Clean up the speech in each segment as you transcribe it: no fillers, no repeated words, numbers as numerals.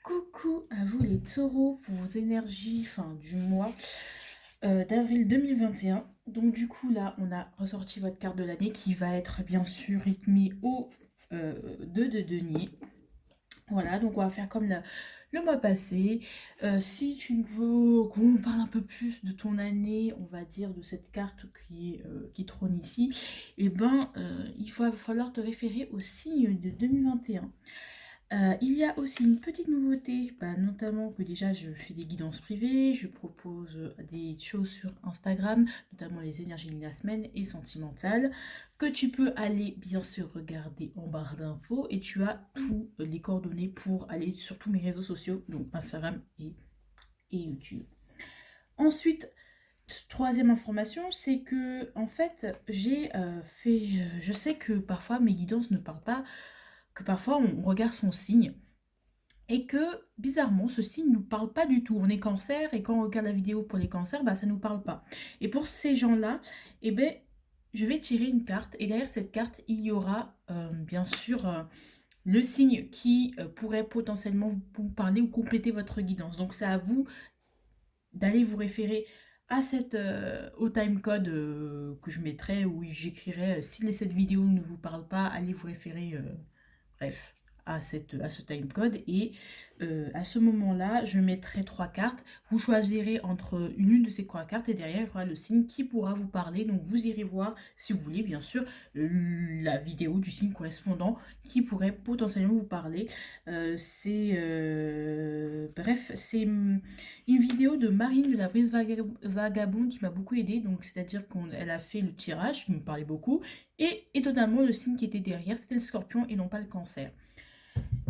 Coucou à vous les taureaux pour vos énergies du mois d'avril 2021. Donc du coup là on a ressorti votre carte de l'année qui va être bien sûr rythmée au 2 de denier. Voilà, donc on va faire comme le mois passé. Si tu veux qu'on parle un peu plus de ton année, on va dire de cette carte qui trône ici, il va falloir te référer au signe de 2021. Il y a aussi une petite nouveauté, notamment que déjà je fais des guidances privées, je propose des choses sur Instagram, notamment les énergies de la semaine et sentimentales, que tu peux aller bien sûr regarder en barre d'infos et tu as tous les coordonnées pour aller sur tous mes réseaux sociaux, donc Instagram et YouTube. Ensuite, troisième information, c'est que en fait je sais que parfois mes guidances ne parlent pas, que parfois on regarde son signe et que bizarrement ce signe ne nous parle pas du tout. On est cancer et quand on regarde la vidéo pour les cancers, ça ne nous parle pas. Et pour ces gens-là, je vais tirer une carte et derrière cette carte, il y aura bien sûr le signe qui pourrait potentiellement vous parler ou compléter votre guidance. Donc c'est à vous d'aller vous référer à au timecode que je mettrai où j'écrirai si cette vidéo ne vous parle pas, allez vous référer bref, à ce timecode. Et à ce moment-là, je mettrai trois cartes. Vous choisirez entre l'une de ces trois cartes et derrière, il y aura le signe qui pourra vous parler. Donc, vous irez voir, si vous voulez, bien sûr, la vidéo du signe correspondant qui pourrait potentiellement vous parler. C'est une vidéo de Marine de la Brise Vagabonde qui m'a beaucoup aidée. Donc, c'est-à-dire qu'elle a fait le tirage qui me parlait beaucoup. Et étonnamment, le signe qui était derrière, c'était le scorpion et non pas le cancer.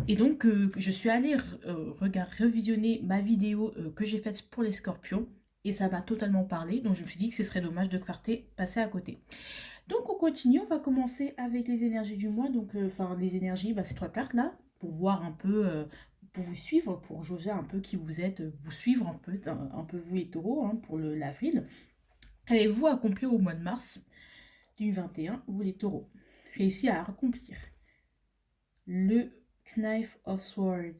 Et donc, je suis allée revisionner ma vidéo que j'ai faite pour les scorpions. Et ça m'a totalement parlé. Donc, je me suis dit que ce serait dommage de passer à côté. Donc, on continue. On va commencer avec les énergies du mois. Donc, les énergies, ces trois cartes-là, pour voir un peu, pour vous suivre, pour jauger un peu qui vous êtes, vous suivre un peu vous les taureaux, pour l'avril. Qu'avez-vous accompli au mois de mars du 21, vous les taureaux? Réussi à accomplir le Knife of Swords.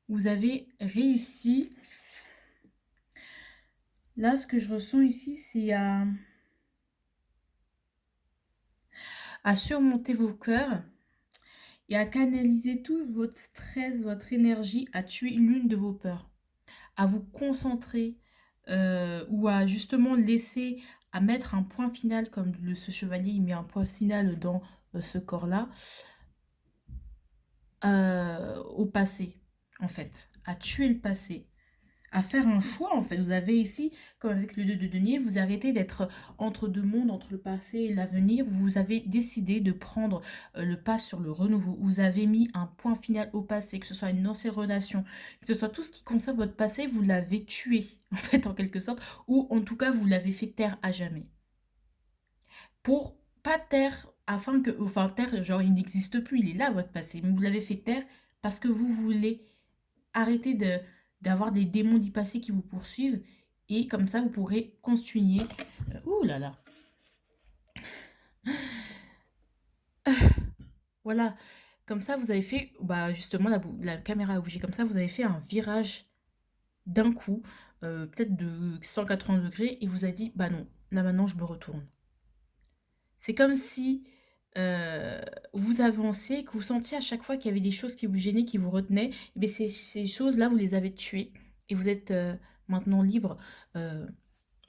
Vous avez réussi. Là, ce que je ressens ici, c'est à surmonter vos cœurs et à canaliser tout votre stress, votre énergie, à tuer l'une de vos peurs, à vous concentrer ou à justement laisser, à mettre un point final, comme ce chevalier, il met un point final dans ce corps-là, au passé, en fait, à tuer le passé, à faire un choix, en fait. Vous avez ici, comme avec le 2 de denier, vous arrêtez d'être entre deux mondes, entre le passé et l'avenir. Vous avez décidé de prendre le pas sur le renouveau. Vous avez mis un point final au passé, que ce soit une ancienne relation, que ce soit tout ce qui concerne votre passé, vous l'avez tué, en fait, en quelque sorte, ou en tout cas, vous l'avez fait taire à jamais. Pour pas taire, taire, genre, il n'existe plus, il est là, votre passé, mais vous l'avez fait taire parce que vous voulez arrêter d'avoir des démons du passé qui vous poursuivent et comme ça vous pourrez continuer. Ouh là là. Voilà. Comme ça vous avez fait, justement la caméra a bougé, comme ça vous avez fait un virage d'un coup, peut-être de 180 degrés et vous avez dit, bah non, là maintenant je me retourne. C'est comme si euh, vous avancez, que vous sentiez à chaque fois qu'il y avait des choses qui vous gênaient, qui vous retenaient, et ces choses-là, vous les avez tuées et vous êtes maintenant libre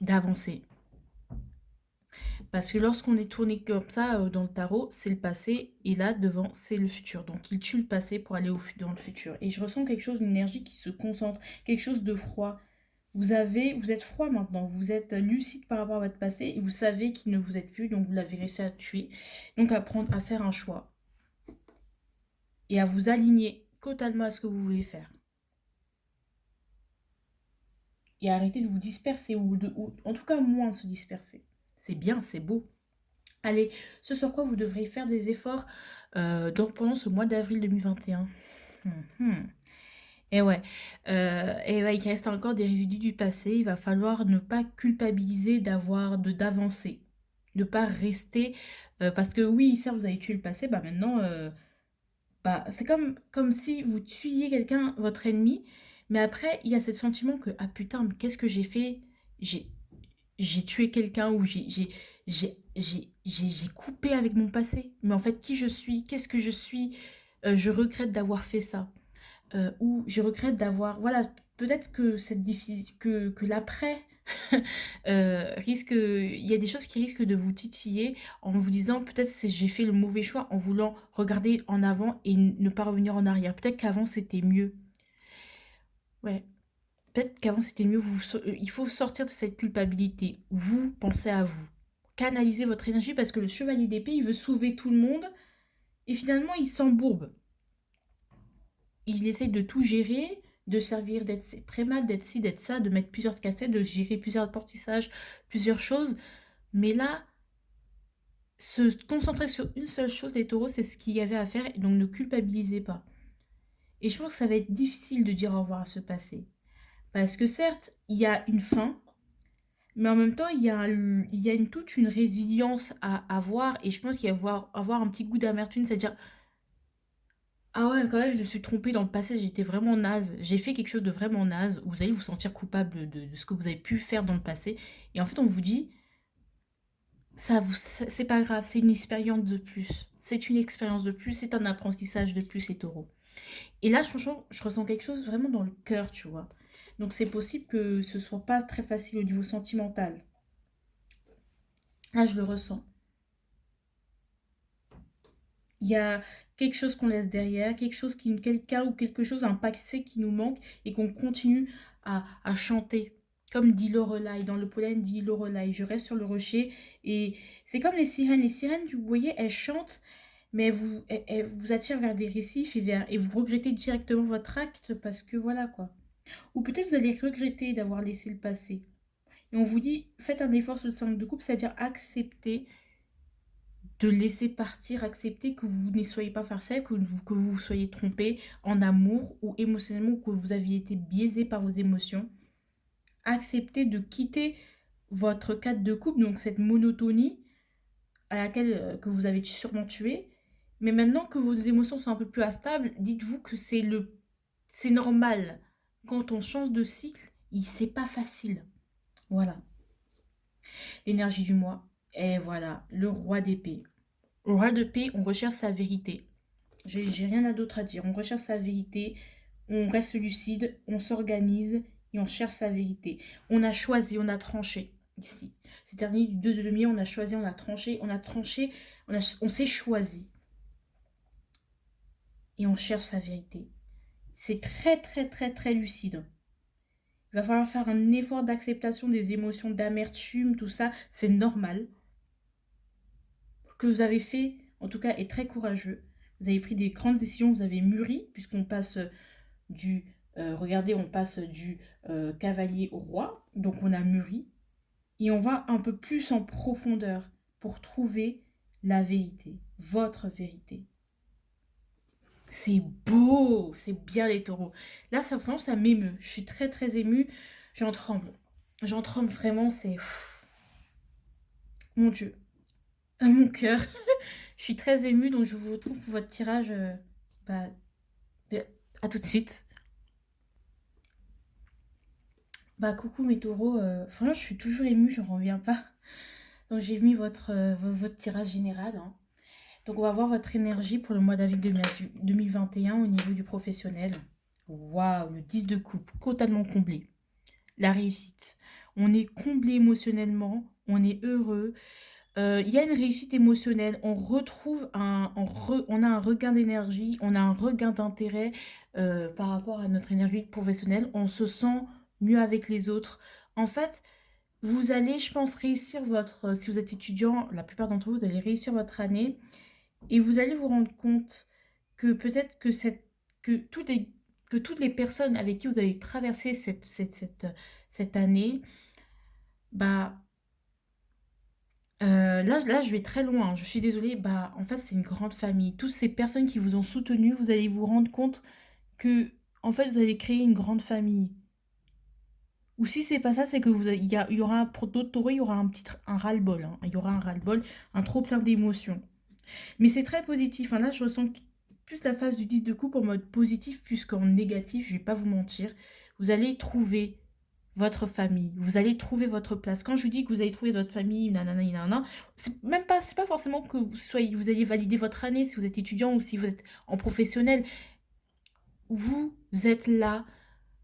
d'avancer. Parce que lorsqu'on est tourné comme ça dans le tarot, c'est le passé et là devant c'est le futur. Donc il tue le passé pour aller dans le futur. Et je ressens quelque chose, une énergie qui se concentre, quelque chose de froid. Vous êtes froid maintenant, vous êtes lucide par rapport à votre passé et vous savez qu'il ne vous êtes plus, donc vous l'avez réussi à tuer. Donc à faire un choix et à vous aligner totalement à ce que vous voulez faire. Et arrêter de vous disperser ou en tout cas moins se disperser. C'est bien, c'est beau. Allez, ce sur quoi vous devrez faire des efforts pendant ce mois d'avril 2021. Et ouais, il reste encore des résidus du passé. Il va falloir ne pas culpabiliser d'avancer, ne pas rester parce que oui, certes, vous avez tué le passé. Maintenant, bah, c'est comme si vous tuiez quelqu'un, votre ennemi, mais après, il y a ce sentiment que, ah putain, mais qu'est-ce que j'ai fait? J'ai, j'ai tué quelqu'un ou j'ai coupé avec mon passé. Mais en fait, qui je suis? Qu'est-ce que je suis? Je regrette d'avoir fait ça. Ou je regrette d'avoir... Voilà, peut-être que que l'après risque... Il y a des choses qui risquent de vous titiller en vous disant peut-être que j'ai fait le mauvais choix en voulant regarder en avant et ne pas revenir en arrière. Peut-être qu'avant c'était mieux. Ouais. Peut-être qu'avant c'était mieux. Il faut sortir de cette culpabilité. Vous pensez à vous. Canalisez votre énergie parce que le chevalier d'épée, il veut sauver tout le monde et finalement il s'embourbe. Il essaye de tout gérer, de servir d'être très mal, d'être ci, d'être ça, de mettre plusieurs cassettes, de gérer plusieurs apprentissages, plusieurs choses. Mais là, se concentrer sur une seule chose, les taureaux, c'est ce qu'il y avait à faire, donc ne culpabilisez pas. Et je pense que ça va être difficile de dire au revoir à ce passé. Parce que certes, il y a une fin, mais en même temps, il y a toute une résilience à avoir. Et je pense qu'il y a avoir un petit goût d'amertume, c'est-à-dire, ah ouais, quand même, je me suis trompée dans le passé, j'étais vraiment naze. J'ai fait quelque chose de vraiment naze. Vous allez vous sentir coupable de ce que vous avez pu faire dans le passé. Et en fait, on vous dit, c'est pas grave, c'est une expérience de plus. C'est une expérience de plus, c'est un apprentissage de plus, les taureaux. Et là, franchement, je ressens quelque chose vraiment dans le cœur, tu vois. Donc c'est possible que ce soit pas très facile au niveau sentimental. Là, je le ressens. Il y a quelque chose qu'on laisse derrière, quelqu'un ou quelque chose, un passé qui nous manque et qu'on continue à chanter. Comme dit Lorelai, dans le pollen dit Lorelai, je reste sur le rocher et c'est comme les sirènes. Les sirènes, vous voyez, elles chantent, mais elles vous attirent vers des récifs et vous regrettez directement votre acte parce que voilà quoi. Ou peut-être vous allez regretter d'avoir laissé le passé. Et on vous dit, faites un effort sur le 5 de coupe, c'est-à-dire accepter de laisser partir, accepter que vous ne soyez pas farceur, que vous soyez trompé en amour ou émotionnellement, ou que vous aviez été biaisé par vos émotions. Accepter de quitter votre cadre de couple, donc cette monotonie à laquelle que vous avez sûrement tué. Mais maintenant que vos émotions sont un peu plus instables, dites-vous que c'est normal. Quand on change de cycle, c'est pas facile. Voilà. L'énergie du mois. Et voilà, le roi d'épée. Au roi d'épée, on recherche sa vérité. J'ai rien d'autre à dire. On recherche sa vérité, on reste lucide, on s'organise et on cherche sa vérité. On a choisi, on a tranché ici. C'est terminé du 2 de demi, on a choisi, on a tranché, on s'est choisi. Et on cherche sa vérité. C'est très très très très lucide. Il va falloir faire un effort d'acceptation des émotions, d'amertume, tout ça. C'est normal. Ce que vous avez fait, en tout cas, est très courageux. Vous avez pris des grandes décisions, vous avez mûri, puisqu'on passe regardez, on passe du cavalier au roi. Donc on a mûri. Et on va un peu plus en profondeur pour trouver la vérité, votre vérité. C'est beau, c'est bien les taureaux. Là, franchement, ça m'émeut. Je suis très très émue. J'en tremble. J'en tremble vraiment, c'est... Mon Dieu. Mon cœur. Je suis très émue, donc je vous retrouve pour votre tirage. Bah, à tout de suite. Bah coucou mes taureaux. Franchement, je suis toujours émue, j'en reviens pas. Donc j'ai mis votre tirage général, hein. Donc on va voir votre énergie pour le mois d'avril 2021 au niveau du professionnel. Waouh, le 10 de coupe, totalement comblé. La réussite. On est comblé émotionnellement, on est heureux. Il y a une réussite émotionnelle. On retrouve on a un regain d'énergie, on a un regain d'intérêt par rapport à notre énergie professionnelle. On se sent mieux avec les autres. En fait, vous allez, je pense, réussir si vous êtes étudiant, la plupart d'entre vous, vous allez réussir votre année et vous allez vous rendre compte que peut-être que toutes les personnes avec qui vous avez traversé cette année, bah, là, je vais très loin, je suis désolée, bah, en fait, c'est une grande famille. Toutes ces personnes qui vous ont soutenu, vous allez vous rendre compte que, en fait, vous avez créé une grande famille. Ou si c'est pas ça, c'est que il y aura, pour d'autres taureaux, il y aura un ras-le-bol, hein. Il y aura un ras-le-bol, un trop plein d'émotions. Mais c'est très positif, hein. Là, je ressens plus la phase du 10 de coupe en mode positif plus qu'en négatif, je vais pas vous mentir. Vous allez trouver votre famille, vous allez trouver votre place. Quand je vous dis que vous allez trouver votre famille, nanana, nanana, c'est pas forcément que vous allez valider votre année si vous êtes étudiant ou si vous êtes en professionnel. Vous êtes là,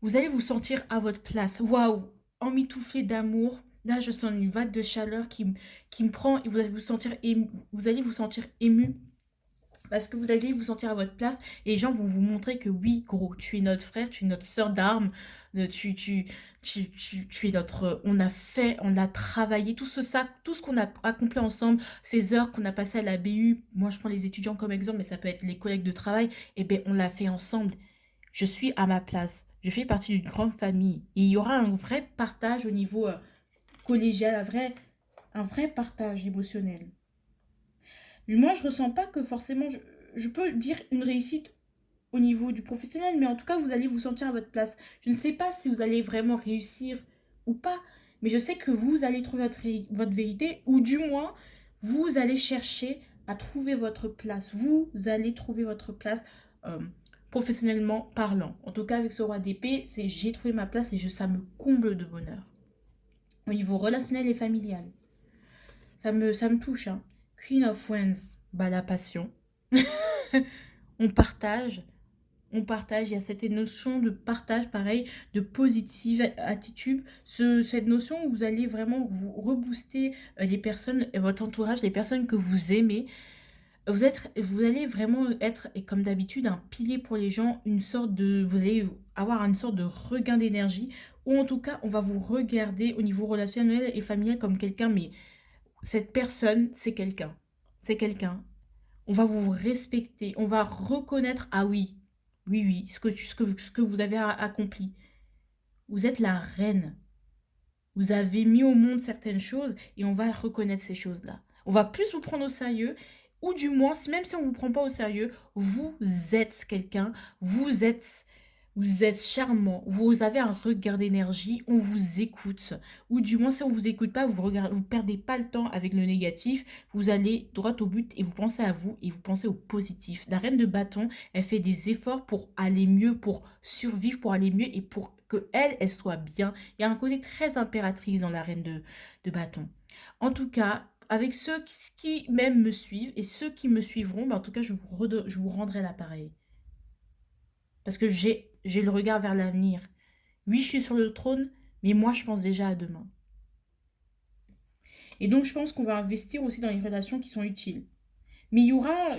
vous allez vous sentir à votre place. Waouh, emmitouflé d'amour. Là, je sens une vague de chaleur qui me prend et vous allez vous sentir ému, vous allez vous sentir ému parce que vous allez vous sentir à votre place et les gens vont vous montrer que oui, gros, tu es notre frère, tu es notre sœur d'armes, tu es notre... On a travaillé, tout ce qu'on a accompli ensemble, ces heures qu'on a passées à la BU, moi je prends les étudiants comme exemple, mais ça peut être les collègues de travail, et bien on l'a fait ensemble. Je suis à ma place, je fais partie d'une grande famille et il y aura un vrai partage au niveau collégial, un vrai partage émotionnel. Moi, je ressens pas que forcément, je peux dire une réussite au niveau du professionnel, mais en tout cas, vous allez vous sentir à votre place. Je ne sais pas si vous allez vraiment réussir ou pas, mais je sais que vous allez trouver votre vérité, ou du moins, vous allez chercher à trouver votre place. Vous allez trouver votre place euh, professionnellement parlant. En tout cas, avec ce roi d'épée, c'est j'ai trouvé ma place et ça me comble de bonheur. Au niveau relationnel et familial, ça me touche, hein. Queen of Wands, bah la passion. on partage, il y a cette notion de partage, pareil, de positive attitude, cette notion où vous allez vraiment vous rebooster les personnes, votre entourage, les personnes que vous aimez. Vous allez vraiment être, et comme d'habitude, un pilier pour les gens, vous allez avoir une sorte de regain d'énergie, ou en tout cas, on va vous regarder au niveau relationnel et familial comme quelqu'un, mais cette personne, c'est quelqu'un. C'est quelqu'un. On va vous respecter. On va reconnaître, ah oui, oui, oui, ce que vous avez accompli. Vous êtes la reine. Vous avez mis au monde certaines choses et on va reconnaître ces choses-là. On va plus vous prendre au sérieux, ou du moins, même si on ne vous prend pas au sérieux, vous êtes quelqu'un, vous êtes charmant, vous avez un regard d'énergie, on vous écoute. Ou du moins, si on ne vous écoute pas, vous perdez pas le temps avec le négatif, vous allez droit au but et vous pensez à vous et vous pensez au positif. La reine de bâton, elle fait des efforts pour aller mieux, pour survivre, pour aller mieux et pour que elle soit bien. Il y a un côté très impératrice dans la reine de bâton. En tout cas, avec ceux qui même me suivent et ceux qui me suivront, en tout cas, je vous rendrai l'appareil. Parce que j'ai le regard vers l'avenir. Oui, je suis sur le trône, mais moi, je pense déjà à demain. Et donc, je pense qu'on va investir aussi dans les relations qui sont utiles. Mais il y aura...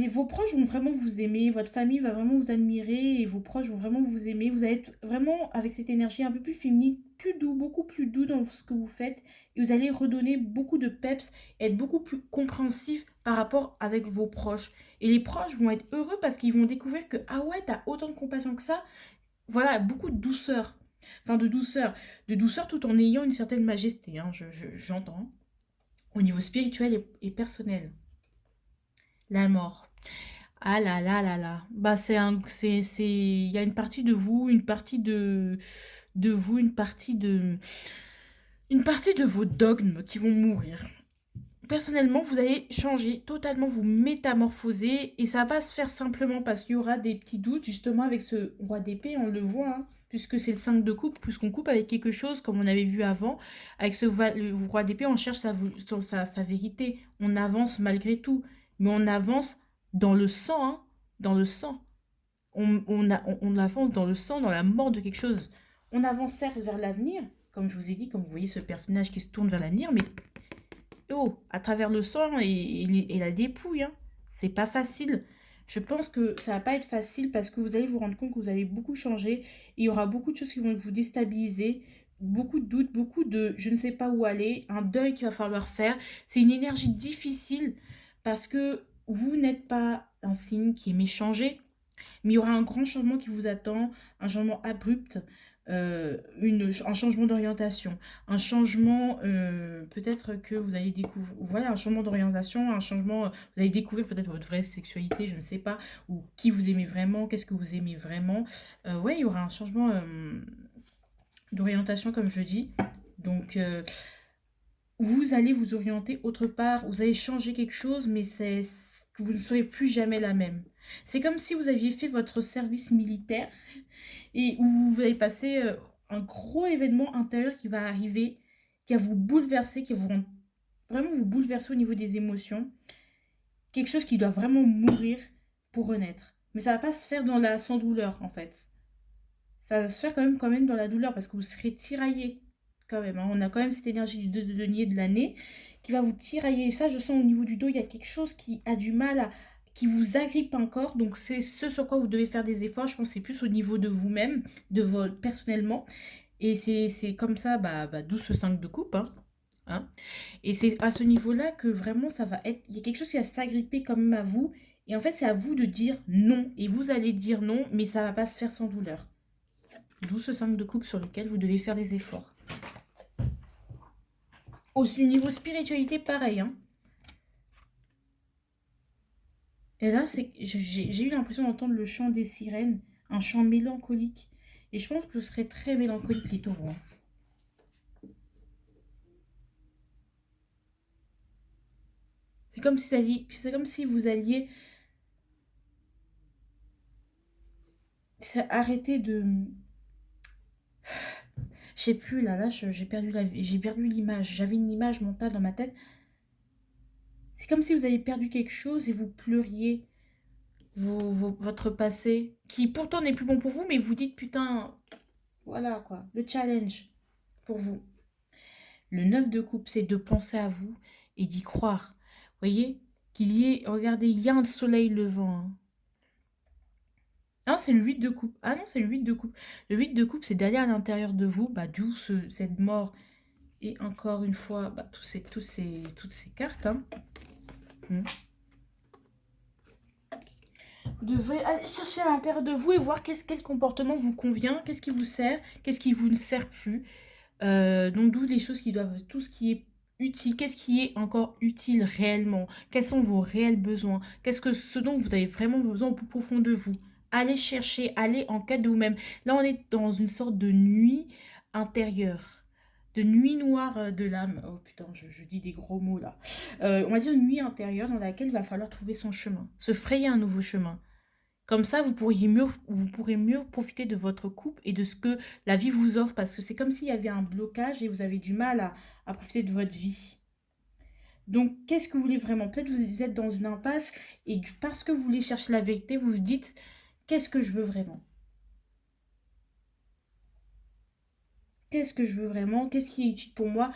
vos proches vont vraiment vous aimer, votre famille va vraiment vous admirer et vos proches vont vraiment vous aimer. Vous allez être vraiment avec cette énergie un peu plus féminine, plus doux, beaucoup plus doux dans ce que vous faites. Et vous allez redonner beaucoup de peps, être beaucoup plus compréhensif par rapport avec vos proches. Et les proches vont être heureux parce qu'ils vont découvrir que, ah ouais, t'as autant de compassion que ça. Voilà, beaucoup de douceur. Enfin, de douceur tout en ayant une certaine majesté, hein, j'entends. Au niveau spirituel et personnel. La mort. Ah là là là là. Bah il y a une partie de vous, de vous, une partie de vos dogmes qui vont mourir. Personnellement, vous allez changer, totalement vous métamorphoser et ça va pas se faire simplement parce qu'il y aura des petits doutes justement avec ce roi d'épée, on le voit, hein, puisque c'est le 5 de coupe, puisqu'on coupe avec quelque chose comme on avait vu avant, avec le roi d'épée, on cherche sa vérité, on avance malgré tout, mais on avance dans le sang, hein, dans le sang. On avance dans le sang, dans la mort de quelque chose. On avance certes vers l'avenir, comme je vous ai dit, comme vous voyez ce personnage qui se tourne vers l'avenir, mais oh, à travers le sang et la dépouille, hein. C'est pas facile. Je pense que ça va pas être facile parce que vous allez vous rendre compte que vous avez beaucoup changé. Il y aura beaucoup de choses qui vont vous déstabiliser, beaucoup de doutes, beaucoup de je ne sais pas où aller, un deuil qu'il va falloir faire. C'est une énergie difficile parce que vous n'êtes pas un signe qui aimait changer, mais il y aura un grand changement qui vous attend, un changement abrupt, un changement d'orientation, un changement peut-être que vous allez découvrir, voilà, un changement d'orientation, un changement, vous allez découvrir peut-être votre vraie sexualité, je ne sais pas, ou qui vous aimez vraiment, qu'est-ce que vous aimez vraiment. Ouais, il y aura un changement d'orientation comme je dis. Donc, vous allez vous orienter autre part, vous allez changer quelque chose, mais vous ne serez plus jamais la même. C'est comme si vous aviez fait votre service militaire et où vous avez passé un gros événement intérieur qui va arriver, qui va vous bouleverser, qui va vraiment vous bouleverser au niveau des émotions. Quelque chose qui doit vraiment mourir pour renaître. Mais ça va pas se faire sans douleur, en fait. Ça va se faire quand même dans la douleur parce que vous serez tiraillé quand même, hein. On a quand même cette énergie du 2 de denier de l'année qui va vous tirailler. Et ça, je sens au niveau du dos, il y a quelque chose qui a du mal qui vous agrippe encore. Donc, c'est ce sur quoi vous devez faire des efforts. Je pense que c'est plus au niveau de vous-même, personnellement. Et c'est comme ça, d'où ce 5 de coupe, hein. Hein. Et c'est à ce niveau-là que vraiment ça va être. Il y a quelque chose qui va s'agripper quand même à vous. Et en fait, c'est à vous de dire non. Et vous allez dire non, mais ça va pas se faire sans douleur. D'où ce 5 de coupe sur lequel vous devez faire des efforts. Au niveau spiritualité, pareil. Hein. Et là, j'ai eu l'impression d'entendre le chant des sirènes, un chant mélancolique. Et je pense que ce serait très mélancolique, les taureaux. Hein. C'est comme si vous alliez arrêter de. Je sais plus, là, j'ai perdu l'image. J'avais une image mentale dans ma tête. C'est comme si vous avez perdu quelque chose et vous pleuriez votre passé, qui pourtant n'est plus bon pour vous, mais vous dites, putain, voilà quoi, le challenge pour vous. Le 9 de coupe, c'est de penser à vous et d'y croire. Voyez, regardez, il y a un soleil levant. Hein. Non, c'est le 8 de coupe. Ah non, c'est le 8 de coupe. Le 8 de coupe, c'est d'aller à l'intérieur de vous, d'où cette mort. Et encore une fois, toutes ces cartes. Hein. Vous devrez aller chercher à l'intérieur de vous et voir quel comportement vous convient, qu'est-ce qui vous sert, qu'est-ce qui vous ne sert plus. Donc d'où les choses qui doivent, tout ce qui est utile, qu'est-ce qui est encore utile réellement, quels sont vos réels besoins, ce dont vous avez vraiment besoin au plus profond de vous. Allez chercher, allez en quête de vous-même. Là, on est dans une sorte de nuit intérieure, de nuit noire de l'âme. Oh putain, je dis des gros mots là. On va dire une nuit intérieure dans laquelle il va falloir trouver son chemin, se frayer un nouveau chemin. Comme ça, vous pourrez mieux profiter de votre couple et de ce que la vie vous offre, parce que c'est comme s'il y avait un blocage et vous avez du mal à profiter de votre vie. Donc, qu'est-ce que vous voulez vraiment? Peut-être que vous êtes dans une impasse et parce que vous voulez chercher la vérité, vous vous dites, qu'est-ce que je veux vraiment? Qu'est-ce que je veux vraiment? Qu'est-ce qui est utile pour moi?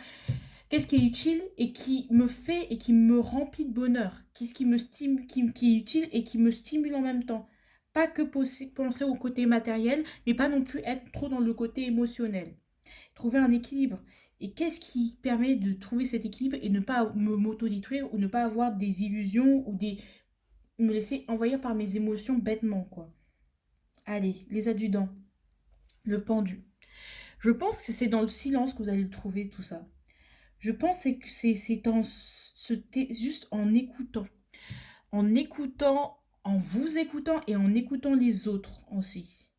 Qu'est-ce qui est utile et qui me fait et qui me remplit de bonheur? Qu'est-ce qui me stimule, qui est utile et qui me stimule en même temps? Pas que penser au côté matériel, mais pas non plus être trop dans le côté émotionnel. Trouver un équilibre. Et qu'est-ce qui permet de trouver cet équilibre et ne pas m'auto-détruire ou ne pas avoir des illusions ou me laisser envahir par mes émotions bêtement, quoi. Allez, les adjudants, le pendu. Je pense que c'est dans le silence que vous allez le trouver, tout ça. Je pense que c'est juste en écoutant. En vous écoutant et en écoutant les autres aussi.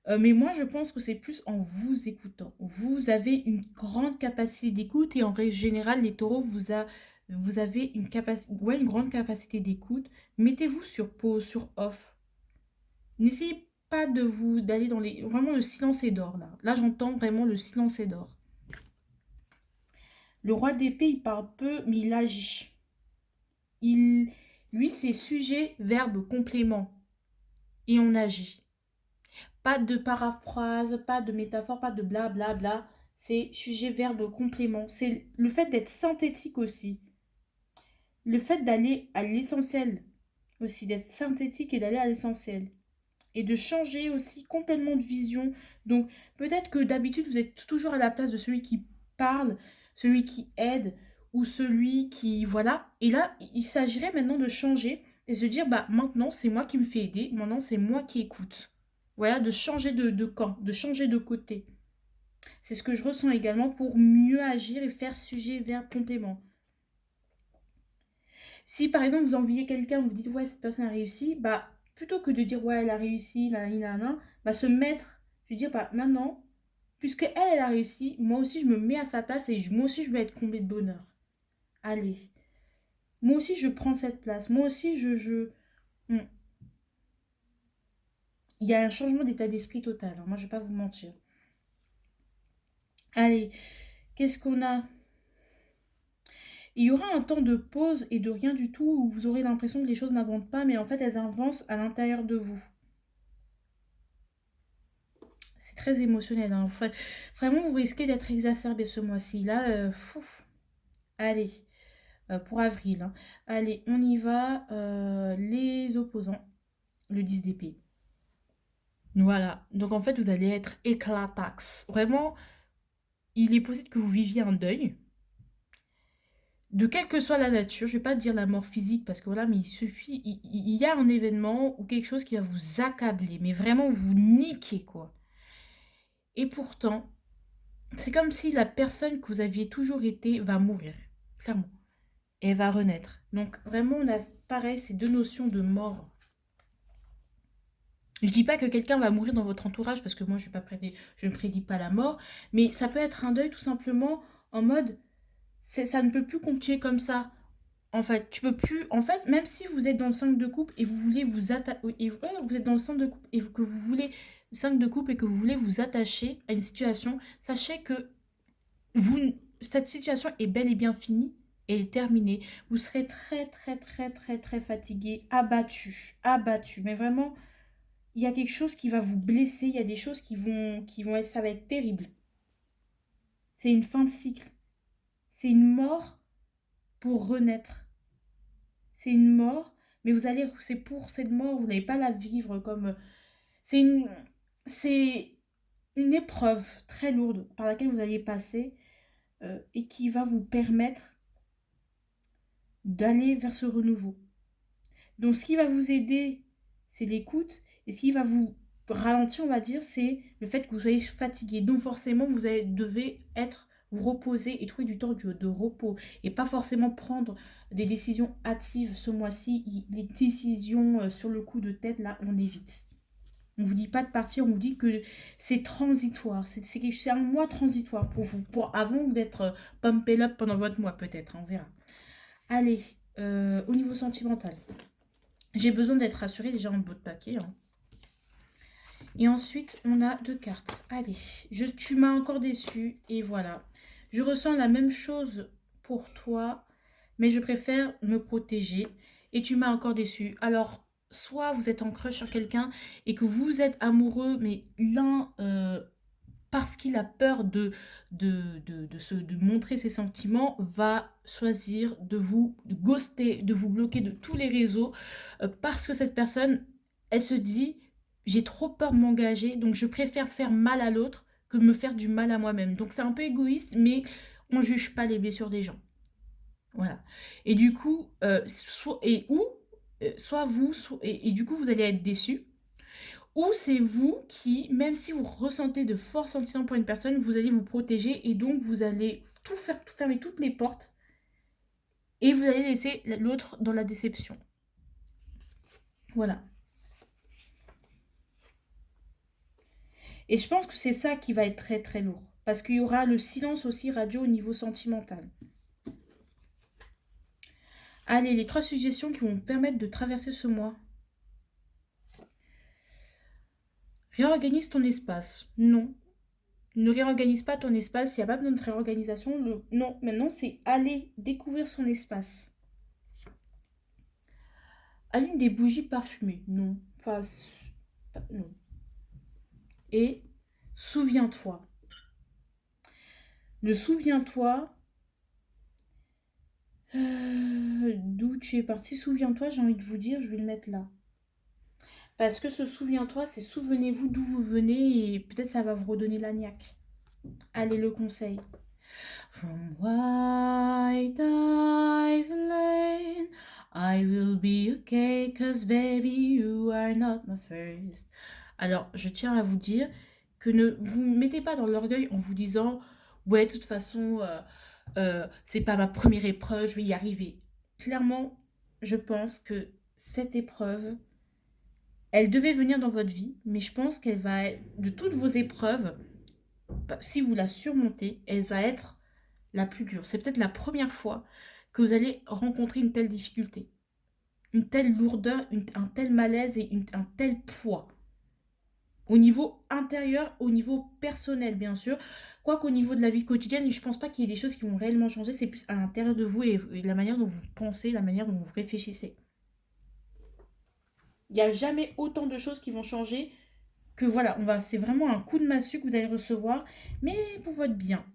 Mais moi, je pense que c'est plus en vous écoutant. Vous avez une grande capacité d'écoute et en règle générale, les taureaux, vous avez une grande capacité d'écoute. Mettez-vous sur pause, sur off. N'essayez pas d'aller dans les... Vraiment, le silence est d'or, là. Là, j'entends vraiment le silence est d'or. Le roi d'épée, il parle peu, mais il agit. Lui, c'est sujet, verbe, complément. Et on agit. Pas de paraphrase, pas de métaphore, pas de blablabla. Bla bla. C'est sujet, verbe, complément. C'est le fait d'être synthétique aussi. Le fait d'aller à l'essentiel aussi, d'être synthétique et d'aller à l'essentiel. Et de changer aussi complètement de vision. Donc, peut-être que d'habitude, vous êtes toujours à la place de celui qui parle, celui qui aide, ou celui qui... Voilà. Et là, il s'agirait maintenant de changer et se dire, maintenant, c'est moi qui me fais aider. Maintenant, c'est moi qui écoute. Voilà, de changer de camp, de changer de côté. C'est ce que je ressens également pour mieux agir et faire sujet, verbe, complément. Si, par exemple, vous enviez quelqu'un, vous dites, ouais, cette personne a réussi, plutôt que de dire, ouais, elle a réussi, se mettre, je veux dire, maintenant, puisque elle a réussi, moi aussi, je me mets à sa place et moi aussi, je vais être comblée de bonheur. Allez. Moi aussi, je prends cette place. Moi aussi, Hmm. Il y a un changement d'état d'esprit total, hein. Moi, je vais pas vous mentir. Allez, qu'est-ce qu'on a? Il y aura un temps de pause et de rien du tout où vous aurez l'impression que les choses n'avancent pas, mais en fait, elles avancent à l'intérieur de vous. C'est très émotionnel, hein. Vraiment, vous risquez d'être exacerbé ce mois-ci. Là, allez, pour avril, hein. Allez, on y va. Les opposants, le 10 d'épée. Voilà. Donc, en fait, vous allez être éclatax. Vraiment, il est possible que vous viviez un deuil. De quelle que soit la nature, je vais pas dire la mort physique parce que voilà, mais il suffit, il y a un événement ou quelque chose qui va vous accabler, mais vraiment vous niquer quoi. Et pourtant, c'est comme si la personne que vous aviez toujours été va mourir, clairement, et elle va renaître. Donc vraiment, on a pareil ces deux notions de mort. Je dis pas que quelqu'un va mourir dans votre entourage parce que moi je ne prédis pas la mort, mais ça peut être un deuil tout simplement en mode ça ne peut plus continuer comme ça. En fait, tu peux plus. En fait, même si vous êtes dans le 5 de coupe et vous voulez vous attacher. Vous êtes dans le 5 de coupe et que vous voulez. 5 de coupe et que vous voulez vous attacher à une situation, sachez que vous, cette situation est bel et bien finie et est terminée. Vous serez très, très, très, très, très fatigué, abattu. Abattu. Mais vraiment, il y a quelque chose qui va vous blesser. Il y a des choses qui vont être. Ça va être terrible. C'est une fin de cycle. C'est une mort pour renaître. C'est une mort, mais c'est pour cette mort, vous n'allez pas la vivre comme, c'est une, c'est une épreuve très lourde par laquelle vous allez passer et qui va vous permettre d'aller vers ce renouveau. Donc, ce qui va vous aider, c'est l'écoute, et ce qui va vous ralentir, on va dire, c'est le fait que vous soyez fatigué. Donc, forcément, devez vous reposer et trouver du temps de repos et pas forcément prendre des décisions hâtives ce mois-ci. Les décisions sur le coup de tête, là, on évite. On ne vous dit pas de partir, on vous dit que c'est transitoire. C'est un mois transitoire pour vous, avant d'être pumpé up pendant votre mois, peut-être, hein, on verra. Allez, au niveau sentimental. J'ai besoin d'être rassurée déjà en beau de paquet, hein. Et ensuite, on a deux cartes. Allez, tu m'as encore déçu. Et voilà. Je ressens la même chose pour toi, mais je préfère me protéger. Et tu m'as encore déçu. Alors, soit vous êtes en crush sur quelqu'un et que vous êtes amoureux, mais l'un, parce qu'il a peur de montrer ses sentiments, va choisir de vous ghoster, de vous bloquer de tous les réseaux, parce que cette personne, elle se dit, j'ai trop peur de m'engager, donc je préfère faire mal à l'autre que me faire du mal à moi-même. Donc c'est un peu égoïste, mais on ne juge pas les blessures des gens. Voilà. Et du coup, soit vous, et du coup, vous allez être déçu. Ou c'est vous qui, même si vous ressentez de forts sentiments pour une personne, vous allez vous protéger et donc vous allez tout faire, tout fermer toutes les portes et vous allez laisser l'autre dans la déception. Voilà. Et je pense que c'est ça qui va être très très lourd. Parce qu'il y aura le silence aussi radio au niveau sentimental. Allez, les 3 suggestions qui vont vous permettre de traverser ce mois. Réorganise ton espace. Non. Ne réorganise pas ton espace, il n'y a pas besoin de réorganisation. Non, maintenant c'est aller découvrir son espace. Allume des bougies parfumées. Non. Enfin, non. Et souviens-toi. Souviens-toi d'où tu es parti. Souviens-toi, j'ai envie de vous dire, je vais le mettre là. Parce que ce souviens-toi, c'est souvenez-vous d'où vous venez et peut-être ça va vous redonner la niaque. Allez, le conseil. From White Dive Lane, I will be okay, cause baby, you are not my first. Alors, je tiens à vous dire que ne vous mettez pas dans l'orgueil en vous disant, ouais, de toute façon, c'est pas ma première épreuve, je vais y arriver. Clairement, je pense que cette épreuve, elle devait venir dans votre vie, mais je pense qu'elle va, de toutes vos épreuves, si vous la surmontez, elle va être la plus dure. C'est peut-être la première fois que vous allez rencontrer une telle difficulté, une telle lourdeur, un tel malaise et un tel poids. Au niveau intérieur, au niveau personnel, bien sûr. Quoiqu'au niveau de la vie quotidienne, je ne pense pas qu'il y ait des choses qui vont réellement changer. C'est plus à l'intérieur de vous et la manière dont vous pensez, la manière dont vous réfléchissez. Il n'y a jamais autant de choses qui vont changer que voilà, c'est vraiment un coup de massue que vous allez recevoir, mais pour votre bien.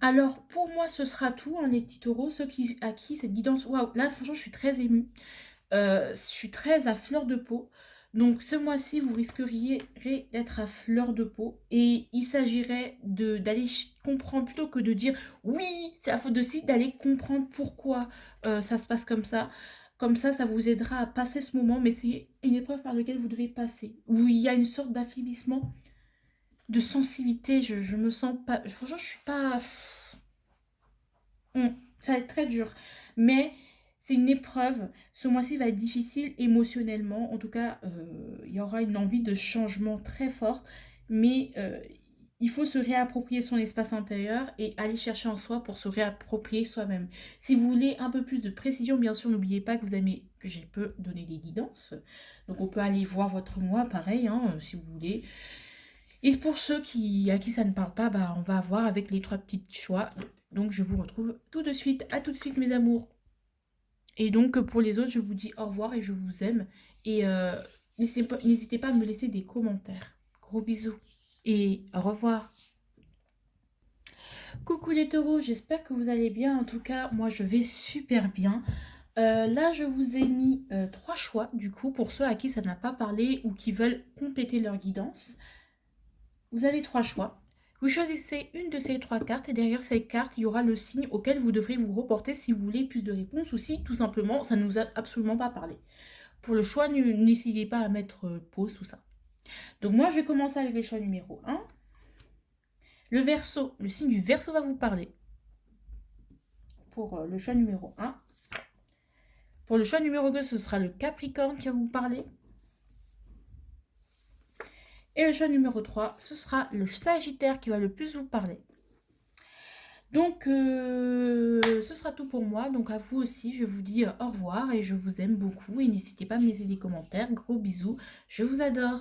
Alors, pour moi, ce sera tout, hein, les petits taureaux. À qui cette guidance... Waouh, là, franchement, je suis très émue. Je suis très à fleur de peau. Donc, ce mois-ci, vous risqueriez d'être à fleur de peau. Et il s'agirait d'aller comprendre, plutôt que de dire « Oui, c'est la faute de ci », d'aller comprendre pourquoi ça se passe comme ça. Comme ça vous aidera à passer ce moment. Mais c'est une épreuve par laquelle vous devez passer. Où il y a une sorte d'affaiblissement, de sensibilité. Je me sens pas... Franchement, je suis pas... Ça va être très dur. Mais c'est une épreuve. Ce mois-ci va être difficile émotionnellement. En tout cas, il y aura une envie de changement très forte. Mais il faut se réapproprier son espace intérieur et aller chercher en soi pour se réapproprier soi-même. Si vous voulez un peu plus de précision, bien sûr, n'oubliez pas que que j'ai peu donné des guidances. Donc on peut aller voir votre mois, pareil, hein, si vous voulez. Et pour ceux à qui ça ne parle pas, on va voir avec les 3 petits choix. Donc je vous retrouve tout de suite. À tout de suite, mes amours. Et donc pour les autres, je vous dis au revoir et je vous aime. Et n'hésitez pas à me laisser des commentaires. Gros bisous et au revoir. Coucou les taureaux, j'espère que vous allez bien. En tout cas, moi je vais super bien. Là, je vous ai mis 3 choix, du coup, pour ceux à qui ça n'a pas parlé ou qui veulent compléter leur guidance. Vous avez 3 choix. Vous choisissez une de ces 3 cartes et derrière ces cartes, il y aura le signe auquel vous devrez vous reporter si vous voulez plus de réponses ou si tout simplement ça ne nous a absolument pas parlé. Pour le choix, n'essayez pas à mettre pause, tout ça. Donc moi, je vais commencer avec le choix numéro 1. Le Verseau, le signe du Verseau va vous parler. Pour le choix numéro 1. Pour le choix numéro 2, ce sera le Capricorne qui va vous parler. Et le choix numéro 3, ce sera le Sagittaire qui va le plus vous parler. Donc, ce sera tout pour moi. Donc, à vous aussi, je vous dis au revoir et je vous aime beaucoup. Et n'hésitez pas à me laisser des commentaires. Gros bisous. Je vous adore.